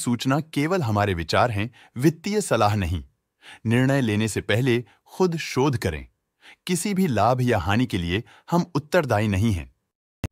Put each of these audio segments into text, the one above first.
सूचना केवल हमारे विचार हैं, वित्तीय सलाह नहीं। निर्णय लेने से पहले खुद शोध करें। किसी भी लाभ या हानि के लिए हम उत्तरदायी नहीं हैं।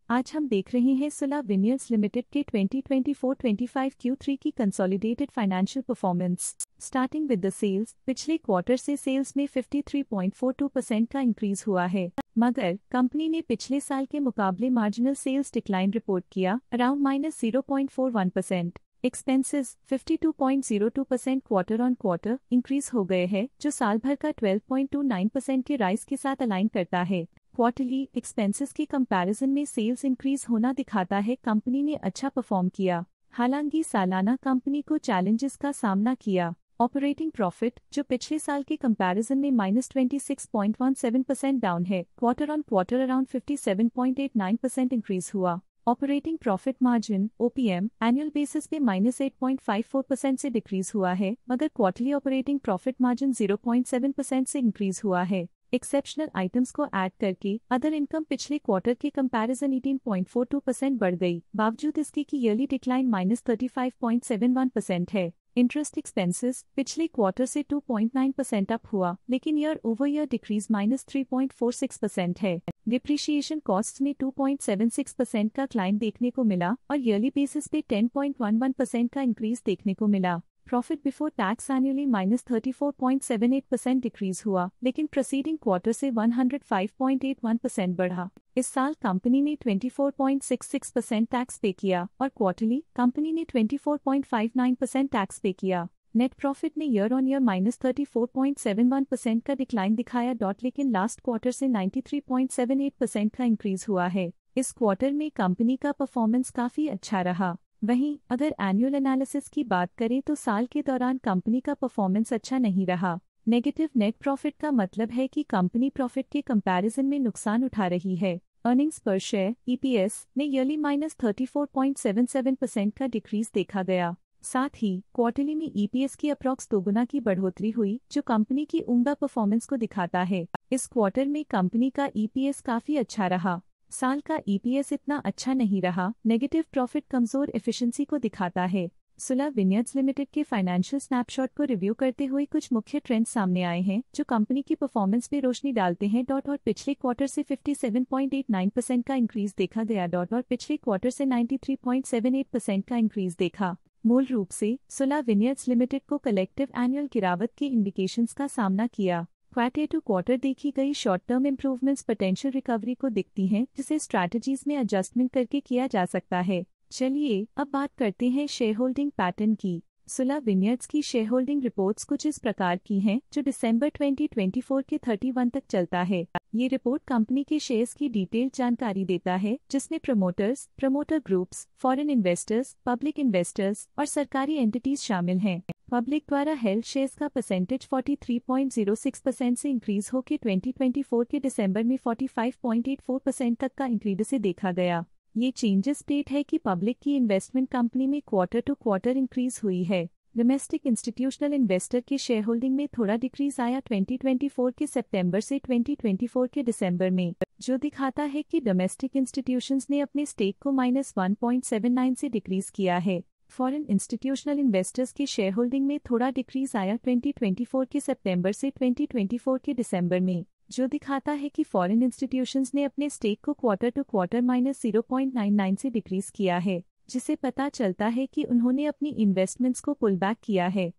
आज हम देख रहे हैं सुला विनियर्स लिमिटेड के 2024-25 Q3 की consolidated financial performance. Starting with the sales, पिछले क्वार्टर से सेल्स में 53.42% का इंक्रीज हुआ है, मगर कंपनी ने पिछले साल के मुकाबले मार्जिनल सेल्स डिक्लाइन रिपोर्ट किया, around -0.41%। Expenses 52.02% quarter on quarter increase हो गए हैं, जो साल भर का 12.29% के राइज के साथ अलाइन करता है। क्वार्टरली एक्सपेंसेस के कंपैरिजन में सेल्स इंक्रीज होना दिखाता है कंपनी ने अच्छा परफॉर्म किया। हालांकि सालाना कंपनी को चैलेंजेस का सामना किया। ऑपरेटिंग प्रॉफिट, जो पिछले साल के कंपैरिजन में -26.17% डाउन है, quarter on quarter around 57.89% increase हुआ। Operating profit margin OPM annual basis पे -8.54% से डिक्रीज हुआ है, मगर क्वार्टरली ऑपरेटिंग प्रॉफिट मार्जिन 0.7% से इंक्रीज हुआ है। एक्सेप्शनल आइटम्स को ऐड करके अदर इनकम पिछले क्वार्टर के कंपैरिजन 18.42% बढ़ गई, बावजूद इसके की ईयरली डिक्लाइन -35.71% है। इंटरेस्ट एक्सपेंसेस पिछले क्वार्टर से 2.9% अप हुआ, लेकिन ईयर ओवर ईयर डिक्रीज -3.46% है। डिप्रिशिएशन कॉस्ट में 2.76% का क्लाइम देखने को मिला और ईयरली बेसिस पे 10.11% का इंक्रीज देखने को मिला। Profit before tax annually -34.78% decrease हुआ, लेकिन प्रीसीडिंग क्वार्टर से 105.81% बढ़ा। इस साल कंपनी ने 24.66% टैक्स पे किया और क्वार्टरली कंपनी ने 24.59% टैक्स पे किया। नेट प्रॉफिट ने ईयर ऑन ईयर -34.71% का डिक्लाइन दिखाया, लेकिन लास्ट क्वार्टर से 93.78% का इंक्रीज हुआ है। इस क्वार्टर में कंपनी का परफॉर्मेंस काफी अच्छा रहा। वहीं अगर एनुअल एनालिसिस की बात करें तो साल के दौरान कंपनी का परफॉर्मेंस अच्छा नहीं रहा। नेगेटिव नेट प्रॉफिट का मतलब है कि कंपनी प्रॉफिट के कंपैरिजन में नुकसान उठा रही है। अर्निंग्स पर शेयर EPS ने ईयरली -34.77% का डिक्रीज देखा गया। साथ ही क्वार्टरली में EPS की अप्रॉक्स दोगुना की बढ़ोतरी हुई, जो कंपनी की उम्दा परफॉर्मेंस को दिखाता है। इस क्वार्टर में कंपनी का EPS काफी अच्छा रहा। साल का EPS इतना अच्छा नहीं रहा। नेगेटिव प्रॉफिट कमजोर एफिशिएंसी को दिखाता है। सुला विनियर्स लिमिटेड के फाइनेंशियल स्नैपशॉट को रिव्यू करते हुए कुछ मुख्य ट्रेंड्स सामने आए हैं, जो कंपनी की परफॉर्मेंस पे रोशनी डालते हैं। और पिछले क्वार्टर से 57.89% का इंक्रीज देखा गया। और पिछले क्वार्टर से 93.78% का इंक्रीज देखा। मूल रूप से सुला विनियर्स लिमिटेड को कलेक्टिव एनुअल गिरावट के इंडिकेशंस का सामना किया। क्वार्टर टू क्वार्टर देखी गई short term improvements potential recovery को दिखती हैं, जिसे स्ट्रैटेजीज में एडजस्टमेंट करके किया जा सकता है। चलिए अब बात करते हैं शेयर होल्डिंग पैटर्न की। सुला विनियर्स की शेयर होल्डिंग रिपोर्ट्स कुछ इस प्रकार की हैं, जो दिसंबर 2024 के 31 तक चलता है। ये रिपोर्ट कंपनी के शेयर्स की डिटेल्ड जानकारी देता है, जिसमें promoters, promoter groups, foreign investors, public investors और सरकारी एंटिटीज शामिल हैं। पब्लिक द्वारा हेल्ड शेयर्स का परसेंटेज 43.06% से इंक्रीज होकर 2024 के दिसंबर में 45.84% तक का इंक्रीज से देखा गया। ये चेंजेस स्टेट है कि पब्लिक की इन्वेस्टमेंट कंपनी में क्वार्टर टू क्वार्टर इंक्रीज हुई है। डोमेस्टिक इंस्टीट्यूशनल इन्वेस्टर के शेयर होल्डिंग में थोड़ा डिक्रीज आया 2024 के सितंबर से 2024 के दिसंबर में, जो दिखाता है कि डोमेस्टिक इंस्टीट्यूशंस ने अपने स्टेक को -1.79 से डिक्रीज किया है। फॉरेन इंस्टीट्यूशनल इन्वेस्टर्स के शेयर होल्डिंग में थोड़ा डिक्रीज आया 2024 के सितंबर से 2024 के दिसंबर में, जो दिखाता है कि फॉरेन इंस्टीट्यूशंस ने अपने स्टेक को क्वार्टर टू क्वार्टर -0.99 से डिक्रीज किया है, जिसे पता चलता है कि उन्होंने अपनी इन्वेस्टमेंट्स को पुल बैक किया है।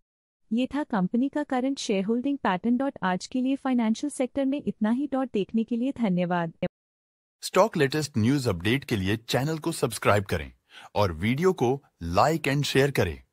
ये था कंपनी का करंट शेयर होल्डिंग पैटर्न। आज के लिए फाइनेंशियल सेक्टर में इतना ही। देखने के लिए धन्यवाद। स्टॉक लेटेस्ट न्यूज अपडेट के लिए चैनल को सब्सक्राइब करें और वीडियो को लाइक एंड शेयर करें।